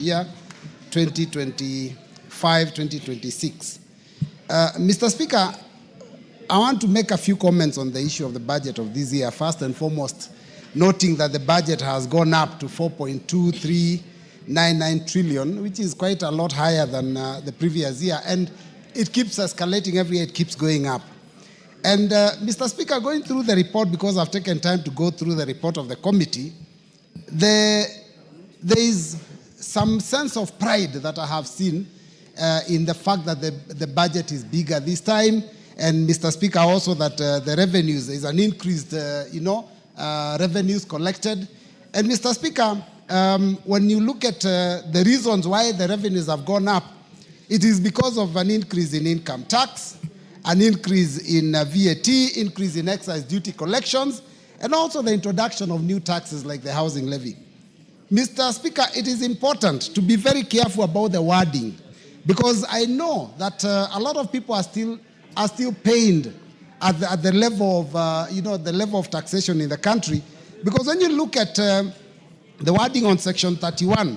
year 2025-2026. Mr. Speaker, I want to make a few comments on the issue of the budget of this year. First and foremost, noting that the budget has gone up to 4.2399 trillion, which is quite a lot higher than the previous year, and it keeps escalating every year, it keeps going up. And Mr. Speaker, going through the report, because I've taken time to go through the report of the committee, there is some sense of pride that I have seen in the fact that the budget is bigger this time, and Mr. Speaker, also that the revenues, is an increased, revenues collected. And Mr. Speaker, when you look at the reasons why the revenues have gone up, it is because of an increase in income tax, an increase in VAT, increase in excise duty collections, and also the introduction of new taxes like the housing levy. Mr. Speaker, it is important to be very careful about the wording, because I know that a lot of people are still pained at the level of the level of taxation in the country. Because when you look at the wording on Section 31,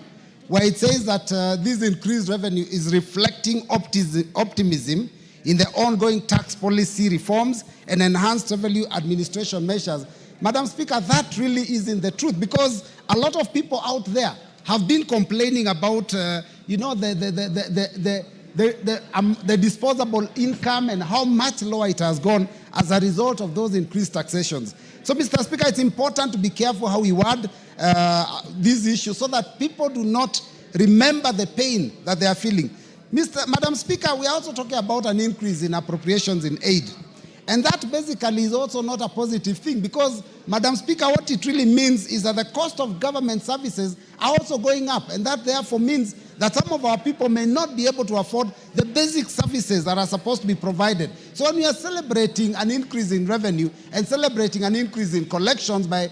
where it says that this increased revenue is reflecting optimism in the ongoing tax policy reforms and enhanced revenue administration measures. Madam Speaker, that really isn't the truth, because a lot of people out there have been complaining about the disposable income and how much lower it has gone as a result of those increased taxations. So, Mr. Speaker, it's important to be careful how we word these issues so that people do not remember the pain that they are feeling. Madam Speaker, we are also talking about an increase in appropriations in aid. And that basically is also not a positive thing, because, Madam Speaker, what it really means is that the cost of government services are also going up, and that therefore means that some of our people may not be able to afford the basic services that are supposed to be provided. So when we are celebrating an increase in revenue and celebrating an increase in collections by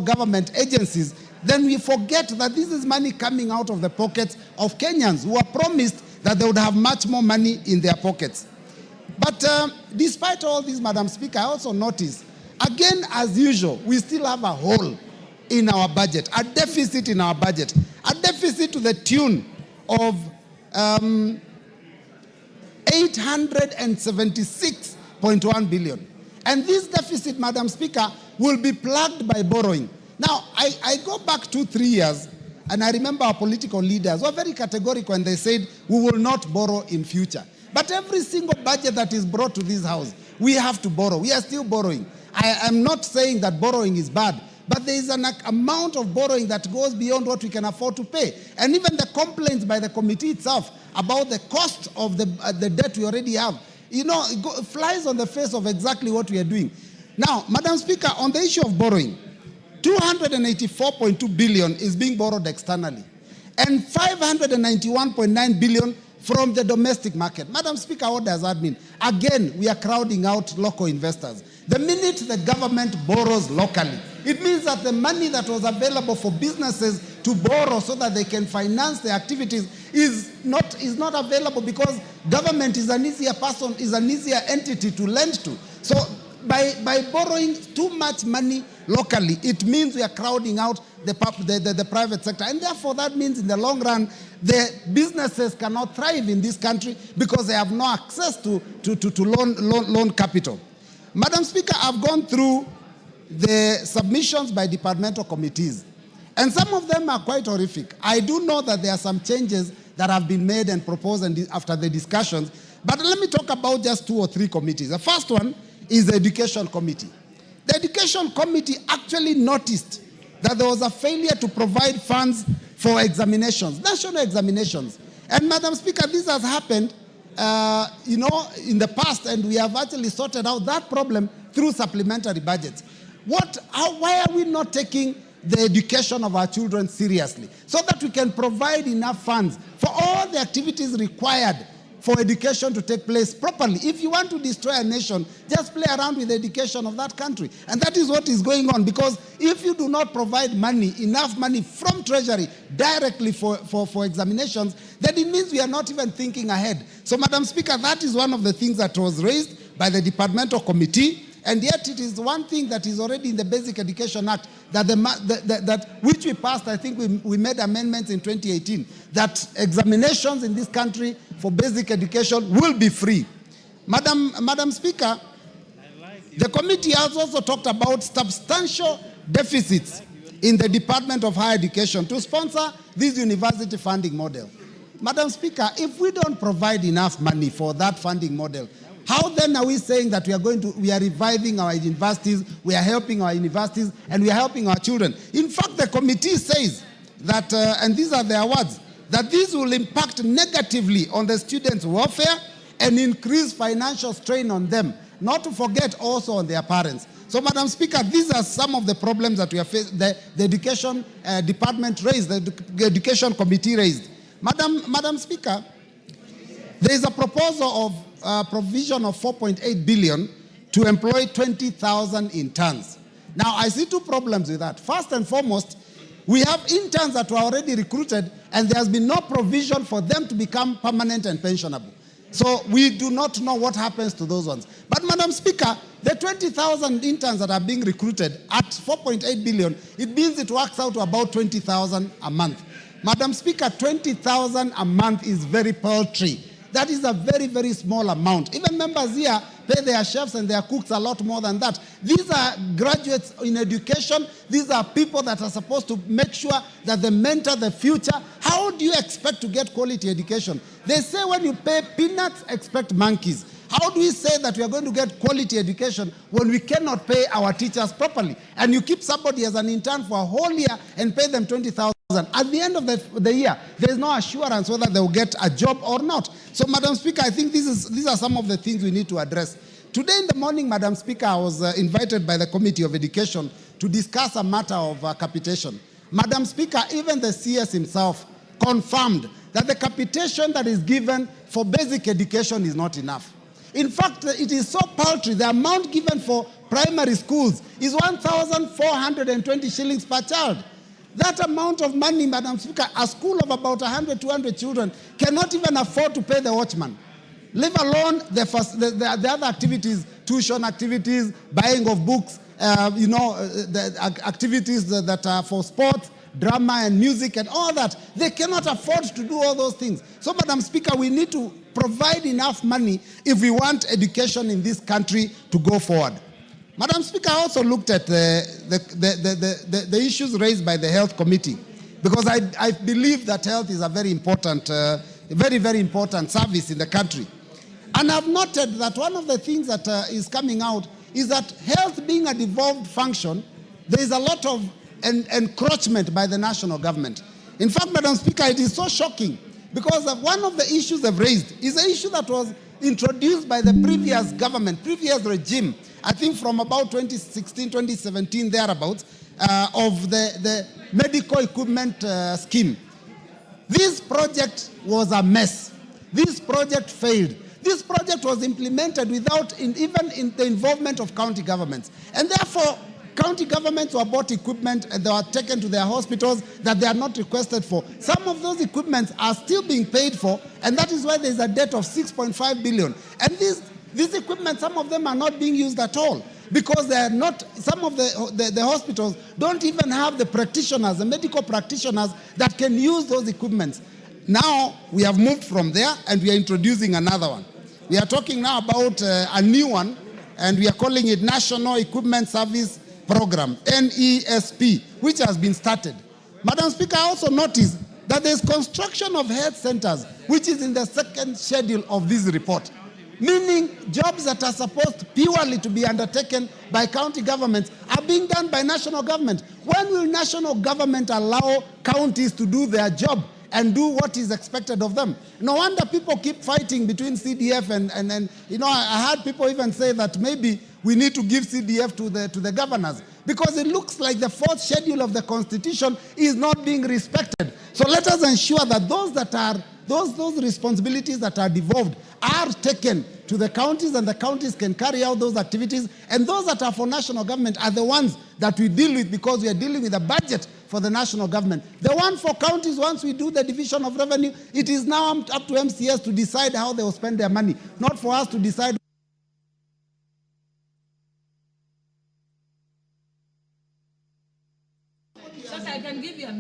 government agencies, then we forget that this is money coming out of the pockets of Kenyans who are promised that they would have much more money in their pockets. But despite all this, Madam Speaker, I also notice, again, as usual, we still have a hole in our budget, a deficit in our budget, a deficit to the tune of 876.1 billion. And this deficit, Madam Speaker, will be plugged by borrowing. Now, I go back 2-3 years, and I remember our political leaders were very categorical when they said, we will not borrow in future. But every single budget that is brought to this house, we have to borrow. We are still borrowing. I am not saying that borrowing is bad, but there is an amount of borrowing that goes beyond what we can afford to pay. And even the complaints by the committee itself about the cost of the debt we already have, it flies on the face of exactly what we are doing. Now, Madam Speaker, on the issue of borrowing, 284.2 billion is being borrowed externally, and 591.9 billion from the domestic market. Madam Speaker, what does that mean? Again, we are crowding out local investors. The minute the government borrows locally, it means that the money that was available for businesses to borrow so that they can finance their activities is not available, because government is an easier entity to lend to. So by borrowing too much money locally, it means we are crowding out the private sector. And therefore, that means in the long run, the businesses cannot thrive in this country because they have no access to loan capital. Madam Speaker, I've gone through the submissions by departmental committees, and some of them are quite horrific. I do know that there are some changes that have been made and proposed after the discussions, but let me talk about just 2 or 3 committees. The first one is the Education Committee. The Education Committee actually noticed that there was a failure to provide funds for examinations, national examinations. And Madam Speaker, this has happened in the past, and we have actually sorted out that problem through supplementary budgets. Why are we not taking the education of our children seriously, so that we can provide enough funds for all the activities required for education to take place properly? If you want to destroy a nation, just play around with the education of that country. And that is what is going on, because if you do not provide enough money from Treasury directly for examinations, then it means we are not even thinking ahead. So, Madam Speaker, that is one of the things that was raised by the departmental committee, And yet it is one thing that is already in the Basic Education Act, that which we passed. I think we made amendments in 2018, that examinations in this country for basic education will be free. Madam Speaker, the committee has also talked about substantial deficits in the Department of Higher Education to sponsor this university funding model. Madam Speaker, if we don't provide enough money for that funding model, how then are we saying that we are reviving our universities, we are helping our universities, and we are helping our children? In fact, the committee says that, and these are their words, that this will impact negatively on the students' welfare and increase financial strain on them, not to forget also on their parents. So, Madam Speaker, these are some of the problems that we are facing, the Education Department raised, the Education Committee raised. Madam Speaker, there is a proposal of provision of 4.8 billion to employ 20,000 interns. Now, I see two problems with that. First and foremost, we have interns that were already recruited, and there has been no provision for them to become permanent and pensionable. So we do not know what happens to those ones. But, Madam Speaker, the 20,000 interns that are being recruited at 4.8 billion, it means it works out to about 20,000 a month. Madam Speaker, 20,000 a month is very paltry. That is a very, very small amount. Even members here pay their chefs and their cooks a lot more than that. These are graduates in education. These are people that are supposed to make sure that they mentor the future. How do you expect to get quality education? They say when you pay peanuts, expect monkeys. How do we say that we are going to get quality education when we cannot pay our teachers properly? And you keep somebody as an intern for a whole year and pay them 20,000. At the end of the year, there is no assurance whether they will get a job or not. So, Madam Speaker, I think these are some of the things we need to address. Today in the morning, Madam Speaker, I was invited by the Committee of Education to discuss a matter of capitation. Madam Speaker, even the CS himself confirmed that the capitation that is given for basic education is not enough. In fact, it is so paltry. The amount given for primary schools is 1,420 shillings per child. That amount of money, Madam Speaker, a school of about 100, 200 children cannot even afford to pay the watchman. Leave alone the other activities, tuition activities, buying of books, the activities that are for sports, drama and music and all that. They cannot afford to do all those things. So, Madam Speaker, we need to provide enough money if we want education in this country to go forward. Madam Speaker, I also looked at the issues raised by the Health Committee, because I believe that health is a very important, very important service in the country. And I've noted that one of the things that is coming out is that health being a devolved function, there is a lot of encroachment by the national government. In fact, Madam Speaker, it is so shocking, because one of the issues they've raised is an issue that was introduced by the previous government, previous regime, I think from about 2016, 2017, thereabouts, of the medical equipment scheme. This project was a mess. This project failed. This project was implemented without even in the involvement of county governments. And therefore, county governments were bought equipment and they were taken to their hospitals that they are not requested for. Some of those equipments are still being paid for, and that is why there is a debt of 6.5 billion. And these equipment, some of them are not being used at all, because they are not, some of the hospitals don't even have the practitioners, the medical practitioners that can use those equipments. Now, we have moved from there and we are introducing another one. We are talking now about a new one, and we are calling it National Equipment Service Program, NESP, which has been started. Madam Speaker, I also noticed that there is construction of health centers, which is in the second schedule of this report, meaning jobs that are supposed purely to be undertaken by county governments are being done by national government. When will national government allow counties to do their job and do what is expected of them? No wonder people keep fighting between CDF and I heard people even say that maybe we need to give CDF to the governors, because it looks like the fourth schedule of the Constitution is not being respected. So let us ensure that those responsibilities that are devolved are taken to the counties, and the counties can carry out those activities, and those that are for national government are the ones that we deal with, because we are dealing with a budget for the national government. The one for counties, once we do the division of revenue, it is now up to MCS to decide how they will spend their money, not for us to decide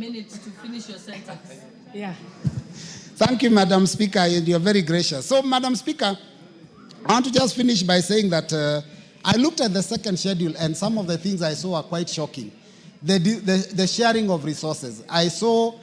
minute to finish your sentence. Yeah. Thank you, Madam Speaker, and you're very gracious. So, Madam Speaker, I want to just finish by saying that I looked at the second schedule and some of the things I saw are quite shocking. The sharing of resources. I saw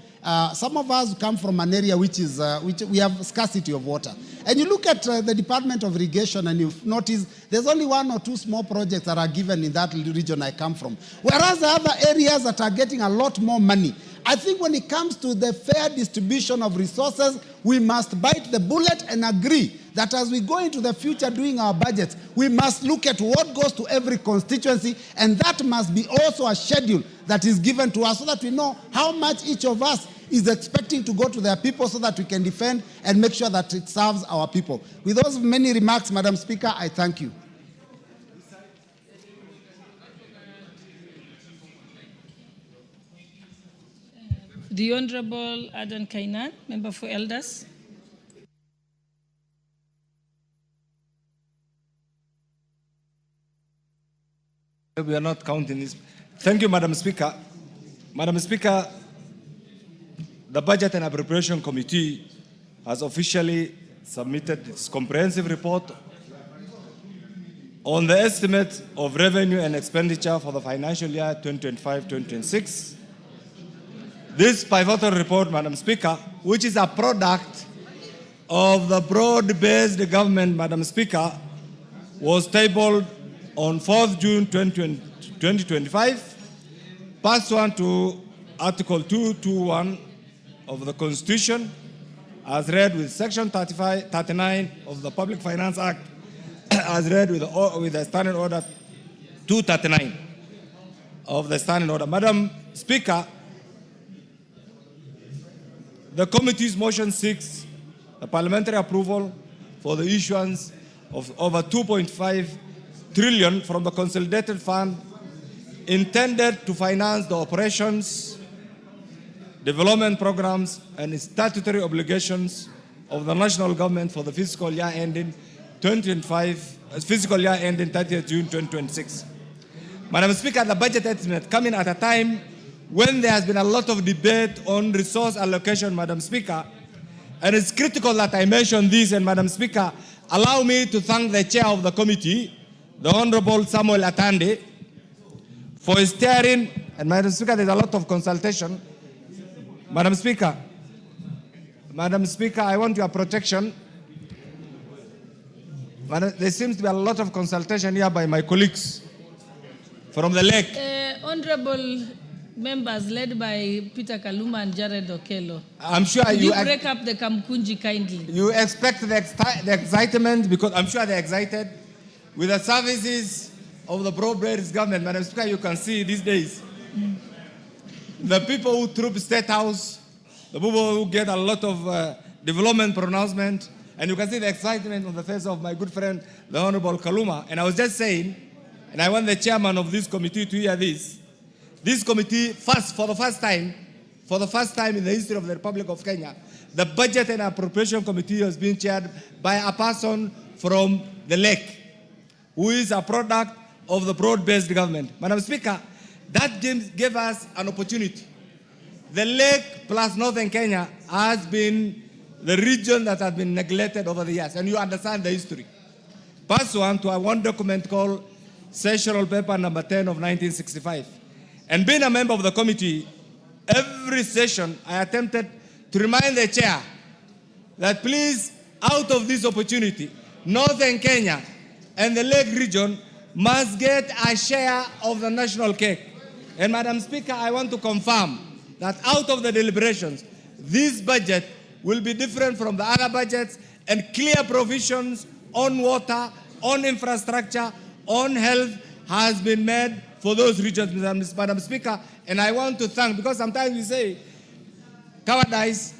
some of us come from an area which we have scarcity of water. And you look at the Department of Irrigation and you notice there's only 1 or 2 small projects that are given in that region I come from. Whereas the other areas that are getting a lot more money. I think when it comes to the fair distribution of resources, we must bite the bullet and agree that as we go into the future doing our budgets, we must look at what goes to every constituency, and that must be also a schedule that is given to us so that we know how much each of us is expecting to go to their people so that we can defend and make sure that it serves our people. With those many remarks, Madam Speaker, I thank you. The Honorable Adan Kainan, Member for Elders. We are not counting this. Thank you, Madam Speaker. Madam Speaker, the Budget and Appropriation Committee has officially submitted its comprehensive report on the estimate of revenue and expenditure for the financial year 2025-2026. This pivotal report, Madam Speaker, which is a product of the broad-based government, Madam Speaker, was tabled on 4th June 2025, pursuant to Article 221 of the Constitution, as read with Section 39 of the Public Finance Act, as read with the Standing Order 239 of the Standing Order. Madam Speaker, the committee's motion seeks the parliamentary approval for the issuance of over 2.5 trillion from the consolidated fund intended to finance the operations, development programs, and statutory obligations of the national government for the fiscal year ending 2025, fiscal year ending 30th June 2026. Madam Speaker, the budget estimate coming at a time when there has been a lot of debate on resource allocation, Madam Speaker, and it's critical that I mention this, and Madam Speaker, allow me to thank the chair of the committee, the Honorable Samuel Atande, for steering, and Madam Speaker, there's a lot of consultation. Madam Speaker, I want your protection. Madam, there seems to be a lot of consultation here by my colleagues from the lake. Honorable members led by Peter Kaluma and Jared Okello. I'm sure you break up the Kamkunji kindly. You expect the excitement, because I'm sure they're excited with the services of the broad-based government. Madam Speaker, you can see these days the people who troop State House, the people who get a lot of development pronouncement, and you can see the excitement on the face of my good friend, the Honorable Kaluma. And I was just saying, and I want the chairman of this committee to hear this. This committee, for the first time in the history of the Republic of Kenya, the Budget and Appropriation Committee has been chaired by a person from the lake, who is a product of the broad-based government. Madam Speaker, that gave us an opportunity. The lake plus Northern Kenya has been the region that has been neglected over the years, and you understand the history. Pursuant to one document called Sessional Paper Number 10 of 1965. And being a member of the committee, every session I attempted to remind the chair that please, out of this opportunity, Northern Kenya and the Lake region must get a share of the national cake. And Madam Speaker, I want to confirm that out of the deliberations, this budget will be different from the other budgets, and clear provisions on water, on infrastructure, on health has been made for those regions, Madam Speaker. And I want to thank, because sometimes we say cowardice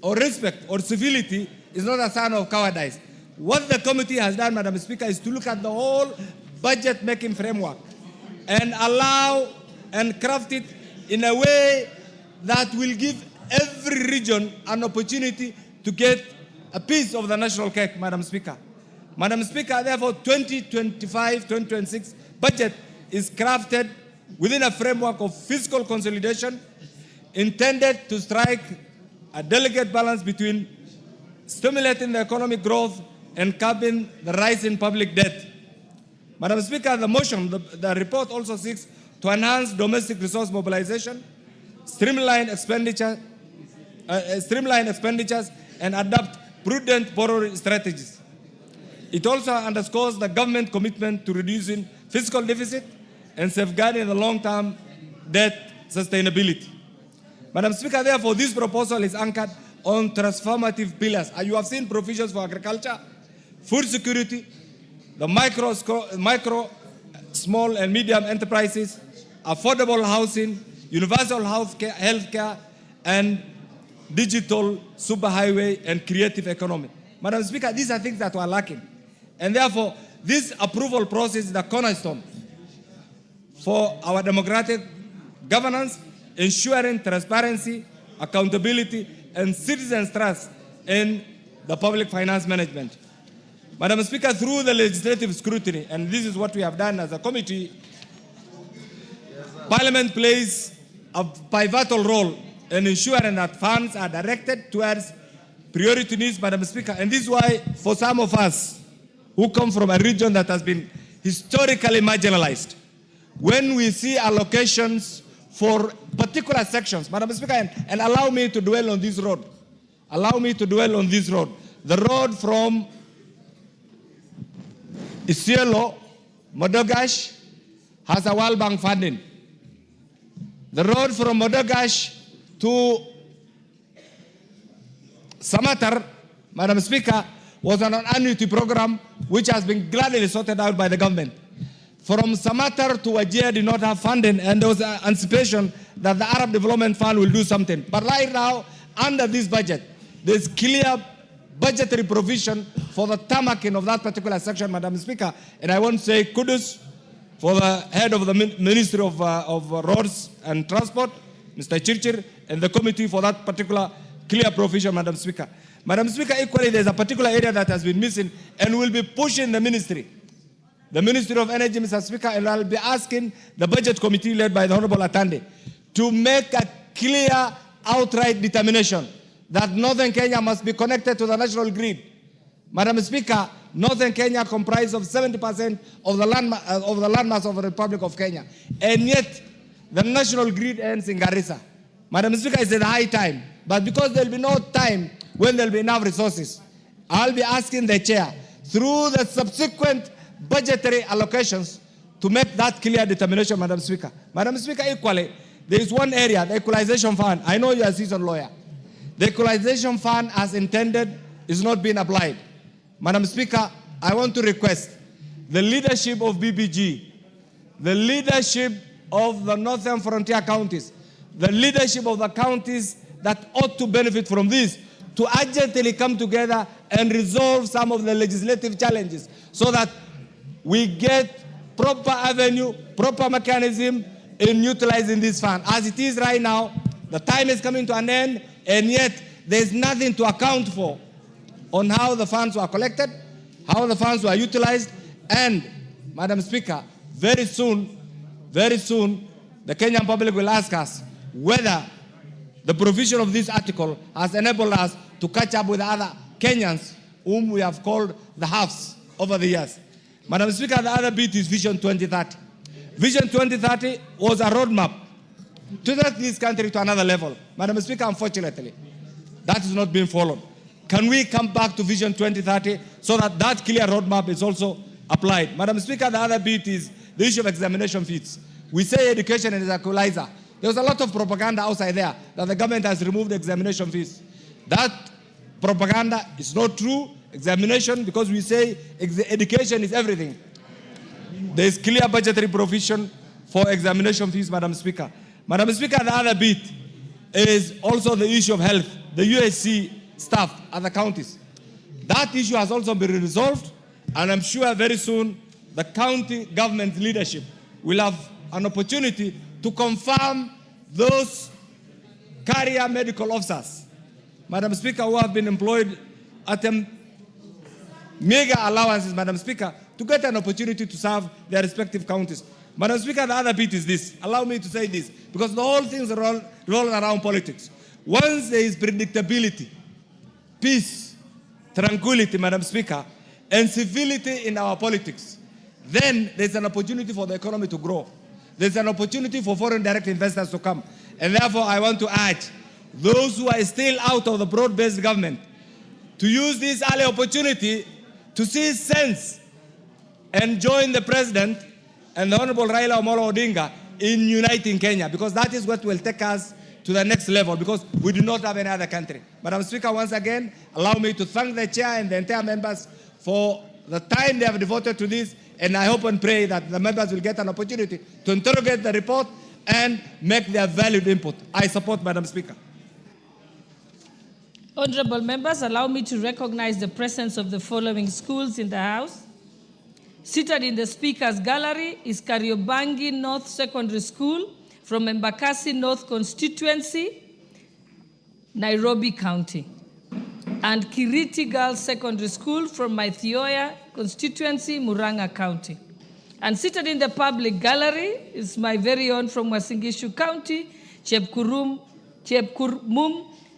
or respect or civility is not a sign of cowardice. What the committee has done, Madam Speaker, is to look at the whole budget-making framework and allow and craft it in a way that will give every region an opportunity to get a piece of the national cake, Madam Speaker. Madam Speaker, therefore, 2025-2026 budget is crafted within a framework of fiscal consolidation, intended to strike a delicate balance between stimulating the economic growth and curbing the rise in public debt. Madam Speaker, the motion, the report also seeks to enhance domestic resource mobilization, streamline expenditures, and adopt prudent borrowing strategies. It also underscores the government commitment to reducing fiscal deficit and safeguarding the long-term debt sustainability. Madam Speaker, therefore, this proposal is anchored on transformative pillars. You have seen provisions for agriculture, food security, the micro, small and medium enterprises, affordable housing, universal health care, and digital superhighway and creative economy. Madam Speaker, these are things that were lacking. And therefore, this approval process is the cornerstone for our democratic governance, ensuring transparency, accountability, and citizens' trust in the public finance management. Madam Speaker, through the legislative scrutiny, and this is what we have done as a committee, Parliament plays a pivotal role in ensuring that funds are directed towards priority needs, Madam Speaker. And this is why, for some of us who come from a region that has been historically marginalized, when we see allocations for particular sections, Madam Speaker, and allow me to dwell on this road. Allow me to dwell on this road. The road from Isiolo, Modogash, has a World Bank funding. The road from Modogash to Samatar, Madam Speaker, was an annuity program which has been gladly sorted out by the government. From Samatar to Wajir did not have funding, and there was an anticipation that the Arab Development Fund will do something. But right now, under this budget, there's clear budgetary provision for the tarmacking of that particular section, Madam Speaker. And I want to say kudos for the head of the Ministry of Roads and Transport, Mr. Chirchir, and the committee for that particular clear provision, Madam Speaker. Madam Speaker, equally, there's a particular area that has been missing, and we'll be pushing the Ministry of Energy, Mr. Speaker, and I'll be asking the Budget Committee led by the Honorable Atande to make a clear, outright determination that Northern Kenya must be connected to the national grid. Madam Speaker, Northern Kenya comprises of 70% of the landmass of the Republic of Kenya, and yet the national grid ends in Garissa. Madam Speaker, it's a high time, but because there will be no time when there will be enough resources, I'll be asking the chair, through the subsequent budgetary allocations, to make that clear determination, Madam Speaker. Madam Speaker, equally, there is one area, the equalization fund. I know you are a seasoned lawyer. The equalization fund, as intended, is not being applied. Madam Speaker, I want to request the leadership of BBG, the leadership of the Northern Frontier counties, the leadership of the counties that ought to benefit from this, to urgently come together and resolve some of the legislative challenges so that we get proper avenue, proper mechanism in utilizing this fund. As it is right now, the time is coming to an end, and yet there's nothing to account for on how the funds were collected, how the funds were utilized, and, Madam Speaker, very soon, the Kenyan public will ask us whether the provision of this article has enabled us to catch up with the other Kenyans whom we have called the halves over the years. Madam Speaker, the other bit is Vision 2030. Vision 2030 was a roadmap to take this country to another level. Madam Speaker, unfortunately, that is not being followed. Can we come back to Vision 2030 so that that clear roadmap is also applied? Madam Speaker, the other bit is the issue of examination fees. We say education is an equalizer. There's a lot of propaganda outside there that the government has removed examination fees. That propaganda is not true. Examination, because we say education is everything. There is clear budgetary provision for examination fees, Madam Speaker. Madam Speaker, the other bit is also the issue of health, the USC staff at the counties. That issue has also been resolved, and I'm sure very soon the county government leadership will have an opportunity to confirm those career medical officers, Madam Speaker, who have been employed at mega allowances, Madam Speaker, to get an opportunity to serve their respective counties. Madam Speaker, the other bit is this. Allow me to say this, because the whole thing is rolling around politics. Once there is predictability, peace, tranquility, Madam Speaker, and civility in our politics, then there's an opportunity for the economy to grow. There's an opportunity for foreign direct investors to come. And therefore, I want to urge those who are still out of the broad-based government to use this early opportunity to see sense and join the President and the Honorable Raila Amolo Odinga in uniting Kenya, because that is what will take us to the next level, because we do not have any other country. Madam Speaker, once again, allow me to thank the Chair and the entire members for the time they have devoted to this, and I hope and pray that the members will get an opportunity to interrogate the report and make their valued input. I support, Madam Speaker. Honorable members, allow me to recognize the presence of the following schools in the House. Seated in the Speaker's gallery is Kariobangi North Secondary School from Embakasi North Constituency, Nairobi County, and Kiriti Girls Secondary School from Maithioya Constituency, Murang'a County. And seated in the public gallery is my very own from Uasin Gishu County, Chepkurmum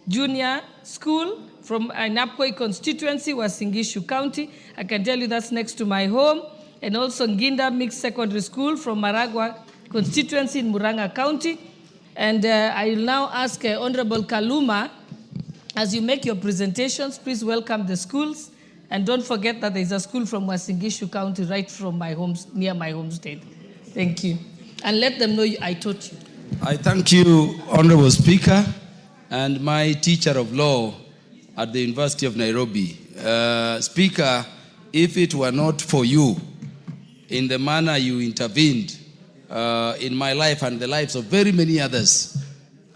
Junior School from Ainapkoi constituency, Uasin Gishu County. I can tell you that's next to my home. And also Nginda Mixed Secondary School from Maragua constituency in Murang'a County. And I will now ask Honorable Kaluma, as you make your presentations, please welcome the schools. And don't forget that there is a school from Uasin Gishu County right from my home, near my homestead. Thank you. And let them know I taught you. I thank you, Honorable Speaker, and my teacher of law at the University of Nairobi. Speaker, if it were not for you, in the manner you intervened in my life and the lives of very many others,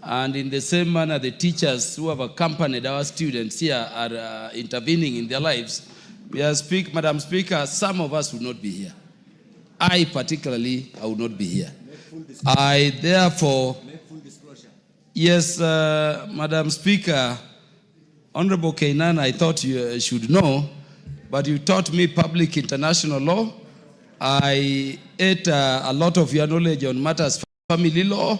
and in the same manner the teachers who have accompanied our students here are intervening in their lives, Madam Speaker, some of us would not be here. I particularly, I would not be here. I therefore, yes, Madam Speaker, Honorable Kenan, I thought you should know, but you taught me public international law. I ate a lot of your knowledge on matters family law,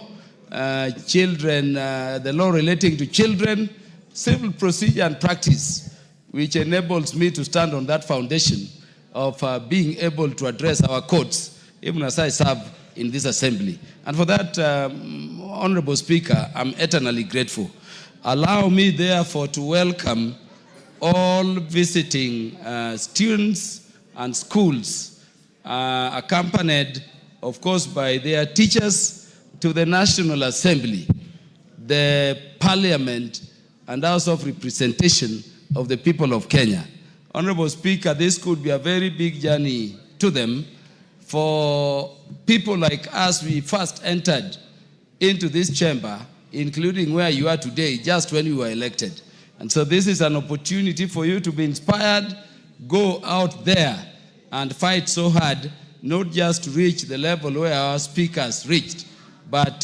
children, the law relating to children, civil procedure and practice, which enables me to stand on that foundation of being able to address our courts, even as I serve in this assembly. And for that, Honorable Speaker, I'm eternally grateful. Allow me, therefore, to welcome all visiting students and schools, accompanied, of course, by their teachers, to the National Assembly, the Parliament, and House of Representation of the people of Kenya. Honorable Speaker, this could be a very big journey to them. For people like us, we first entered into this chamber, including where you are today, just when you were elected. And so this is an opportunity for you to be inspired, go out there and fight so hard, not just to reach the level where our speakers reached, but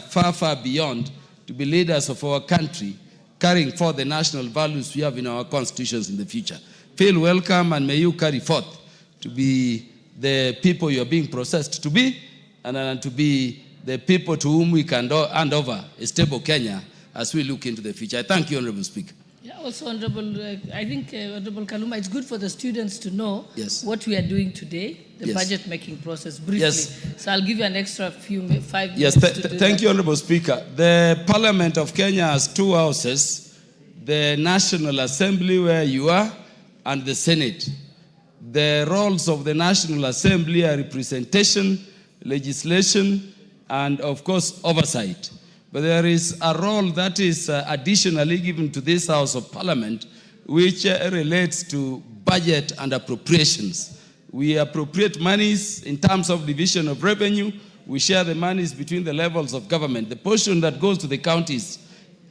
far, far beyond, to be leaders of our country, carrying forth the national values we have in our constitutions in the future. Feel welcome, and may you carry forth to be the people you are being processed to be, and to be the people to whom we can hand over a stable Kenya as we look into the future. I thank you, Honorable Speaker. Yeah, also, Honorable, I think, Honorable Kaluma, it's good for the students to know Yes. what we are doing today, the Yes. budget making process, briefly. Yes. So I'll give you an extra 5 minutes. Yes, to do thank that. you, Honorable Speaker. The Parliament of Kenya has two houses, the National Assembly, where you are, and the Senate. The roles of the National Assembly are representation, legislation, and of course, oversight. But there is a role that is additionally given to this House of Parliament, which relates to budget and appropriations. We appropriate monies in terms of division of revenue. We share the monies between the levels of government. The portion that goes to the counties,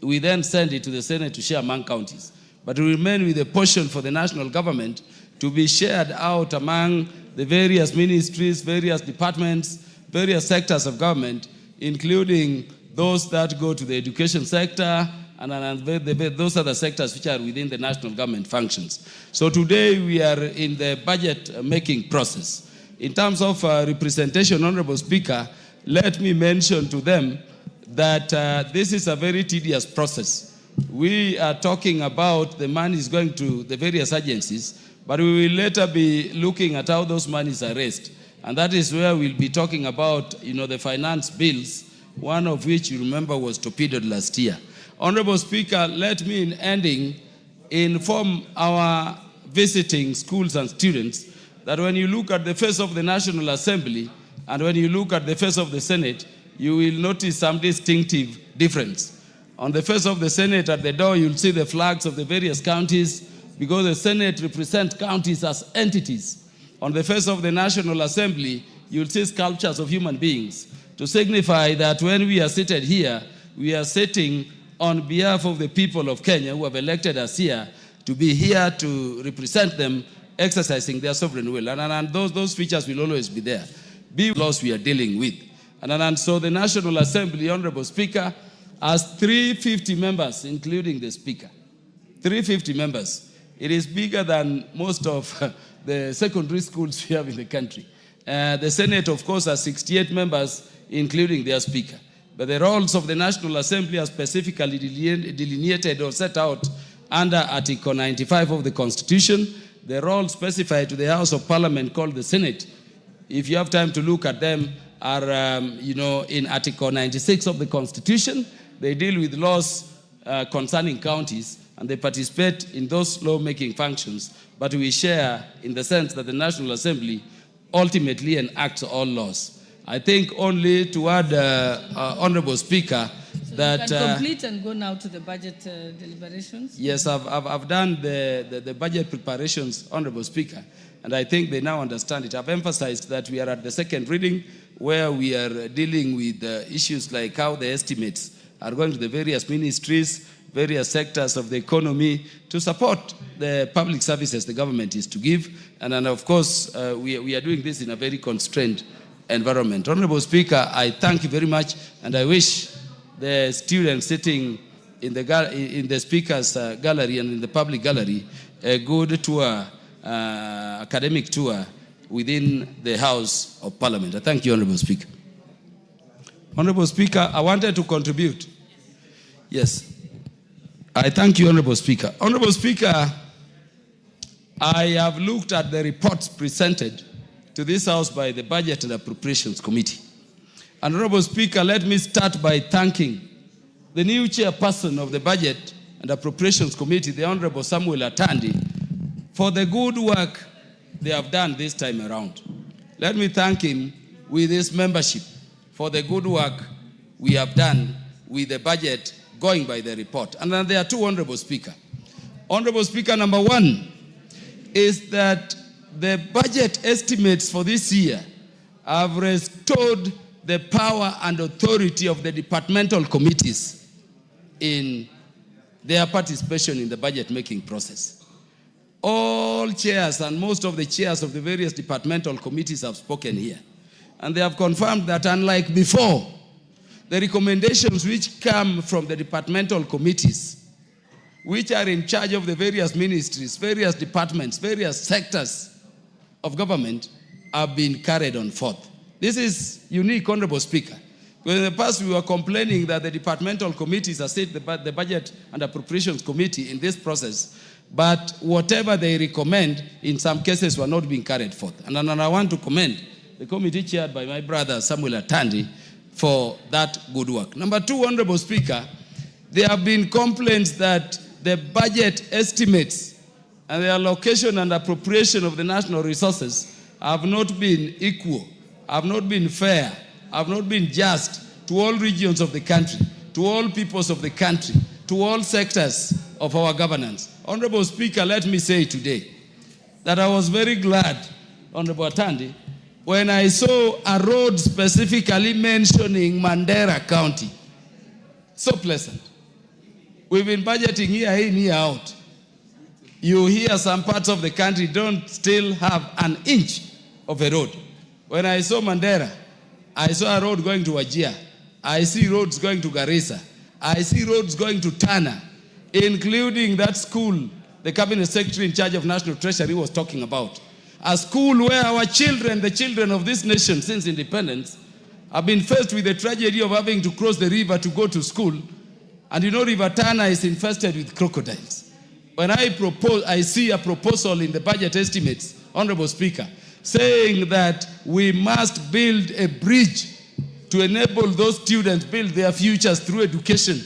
we then send it to the Senate to share among counties. But we remain with a portion for the national government to be shared out among the various ministries, various departments, various sectors of government, including those that go to the education sector and those other sectors which are within the national government functions. So today we are in the budget making process. In terms of representation, Honorable Speaker, let me mention to them that this is a very tedious process. We are talking about the money is going to the various agencies, but we will later be looking at how those monies are raised. And that is where we'll be talking about, the finance bills, one of which you remember was torpedoed last year. Honorable Speaker, let me, in ending, inform our visiting schools and students that when you look at the face of the National Assembly and when you look at the face of the Senate, you will notice some distinctive difference. On the face of the Senate, at the door, you'll see the flags of the various counties because the Senate represents counties as entities. On the face of the National Assembly, you'll see sculptures of human beings to signify that when we are seated here, we are sitting on behalf of the people of Kenya who have elected us here to be here to represent them exercising their sovereign will. And those features will always be there. Be laws we are dealing with. And so the National Assembly, Honorable Speaker, has 350 members, including the Speaker. 350 members. It is bigger than most of the secondary schools we have in the country. The Senate, of course, has 68 members, including their Speaker. But the roles of the National Assembly are specifically delineated or set out under Article 95 of the Constitution. The role specified to the House of Parliament called the Senate, if you have time to look at them, are in Article 96 of the Constitution. They deal with laws concerning counties, and they participate in those law-making functions. But we share in the sense that the National Assembly ultimately enacts all laws. I think only to add, Honorable Speaker, so that... you can complete and go now to the budget deliberations? Yes, I've done the budget preparations, Honorable Speaker, and I think they now understand it. I've emphasized that we are at the second reading where we are dealing with issues like how the estimates are going to the various ministries, various sectors of the economy to support the public services the government is to give. And then, of course, we are doing this in a very constrained environment. Honorable Speaker, I thank you very much, and I wish the students sitting in the Speaker's gallery and in the public gallery a good tour, academic tour within the House of Parliament. I thank you, Honorable Speaker. Honorable Speaker, I wanted to contribute. Yes. I thank you, Honorable Speaker. Honorable Speaker, I have looked at the reports presented to this House by the Budget and Appropriations Committee. And Honorable Speaker, let me start by thanking the new chairperson of the Budget and Appropriations Committee, the Honorable Samuel Atandi, for the good work they have done this time around. Let me thank him with his membership for the good work we have done with the budget going by the report. And then there are two, Honorable Speaker. Honorable Speaker, number one is that the budget estimates for this year have restored the power and authority of the departmental committees in their participation in the budget-making process. All chairs and most of the chairs of the various departmental committees have spoken here. And they have confirmed that unlike before, the recommendations which come from the departmental committees, which are in charge of the various ministries, various departments, various sectors of government, have been carried on forth. This is unique, Honorable Speaker. Because in the past we were complaining that the departmental committees assist the Budget and Appropriations Committee in this process, but whatever they recommend in some cases were not being carried forth. And I want to commend the committee chaired by my brother Samuel Atandi for that good work. Number two, Honorable Speaker, there have been complaints that the budget estimates and the allocation and appropriation of the national resources have not been equal, have not been fair, have not been just to all regions of the country, to all peoples of the country, to all sectors of our governance. Honorable Speaker, let me say today that I was very glad, Honorable Atandi, when I saw a road specifically mentioning Mandera County. So pleasant. We've been budgeting year in, year out. You hear some parts of the country don't still have an inch of a road. When I saw Mandera, I saw a road going to Wajir. I see roads going to Garissa. I see roads going to Tana, including that school the Cabinet Secretary in charge of National Treasury was talking about. A school where our children, the children of this nation since independence, have been faced with the tragedy of having to cross the river to go to school. And you know, River Tana is infested with crocodiles. When I see a proposal in the budget estimates, Honorable Speaker, saying that we must build a bridge to enable those students build their futures through education,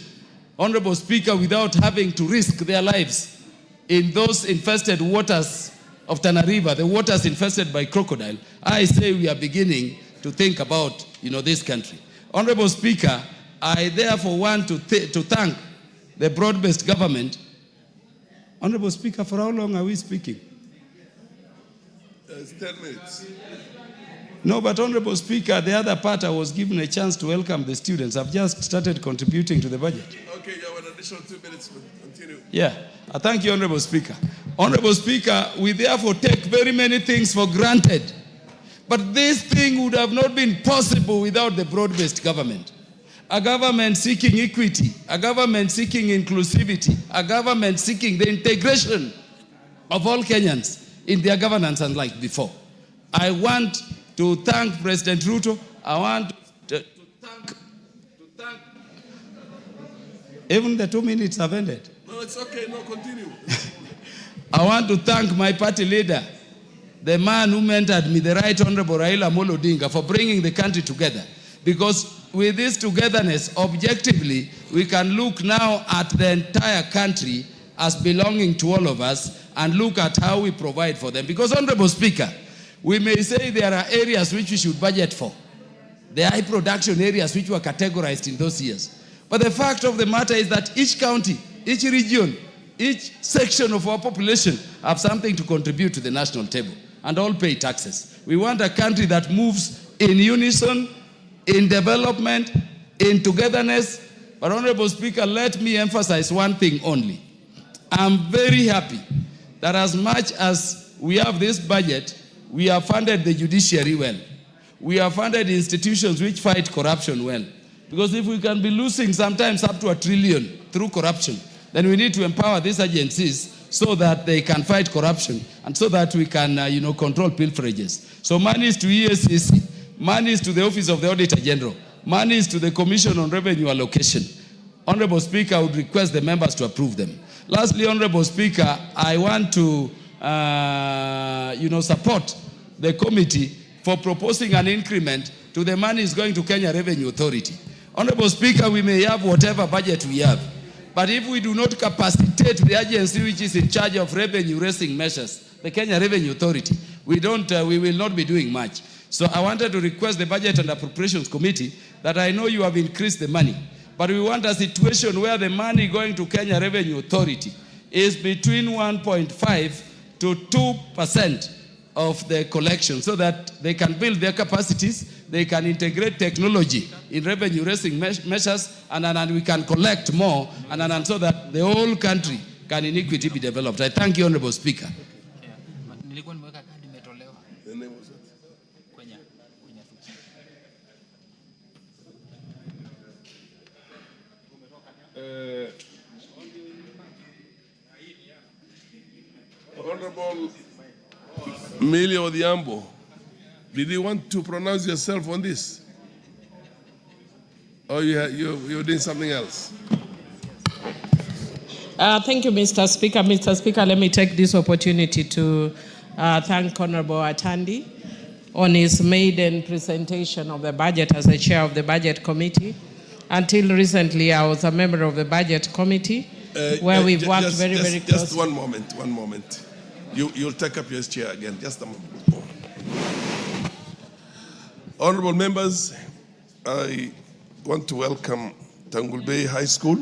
Honorable Speaker, without having to risk their lives in those infested waters of Tana River, the waters infested by crocodile, I say we are beginning to think about, this country. Honorable Speaker, I therefore want to thank the broad-based government. Honorable Speaker, for how long are we speaking? It's 10 minutes. No, but Honorable Speaker, the other part I was given a chance to welcome the students. I've just started contributing to the budget. Okay, you have an additional 2 minutes, but continue. Yeah, I thank you, Honorable Speaker. Honorable Speaker, we therefore take very many things for granted. But this thing would have not been possible without the broad-based government. A government seeking equity, a government seeking inclusivity, a government seeking the integration of all Kenyans in their governance unlike before. I want to thank President Ruto. I want to thank, even the 2 minutes have ended. No, it's okay, no, continue. I want to thank my party leader, the man who mentored me, the Right Honorable Raila Amolo Odinga, for bringing the country together. Because with this togetherness, objectively, we can look now at the entire country as belonging to all of us and look at how we provide for them. Because, Honorable Speaker, we may say there are areas which we should budget for. The high production areas which were categorized in those years. But the fact of the matter is that each county, each region, each section of our population have something to contribute to the national table and all pay taxes. We want a country that moves in unison, in development, in togetherness. But Honorable Speaker, let me emphasize one thing only. I'm very happy that as much as we have this budget, we have funded the judiciary well. We have funded institutions which fight corruption well. Because if we can be losing sometimes up to $1 trillion through corruption, then we need to empower these agencies so that they can fight corruption and so that we can, control pilferages. So money is to EACC, money is to the Office of the Auditor General, money is to the Commission on Revenue Allocation. Honorable Speaker, I would request the members to approve them. Lastly, Honorable Speaker, I want to, support the committee for proposing an increment to the money is going to Kenya Revenue Authority. Honorable Speaker, we may have whatever budget we have, but if we do not capacitate the agency which is in charge of revenue-raising measures, the Kenya Revenue Authority, we will not be doing much. So I wanted to request the Budget and Appropriations Committee that I know you have increased the money, but we want a situation where the money going to Kenya Revenue Authority is between 1.5 to 2% of the collection so that they can build their capacities, they can integrate technology in revenue-raising measures, and we can collect more, and so that the whole country can in equity be developed. I thank you, Honorable Speaker. Honorable Millie Odhiambo, did you want to pronounce yourself on this? Or you're doing something else? Thank you, Mr. Speaker. Mr. Speaker, let me take this opportunity to thank Honorable Atandi on his maiden presentation of the budget as the chair of the Budget Committee. Until recently, I was a member of the Budget Committee, where we've worked very closely. Just one moment. You'll take up your chair again. Just a moment. Honorable members, I want to welcome Tangul Bay High School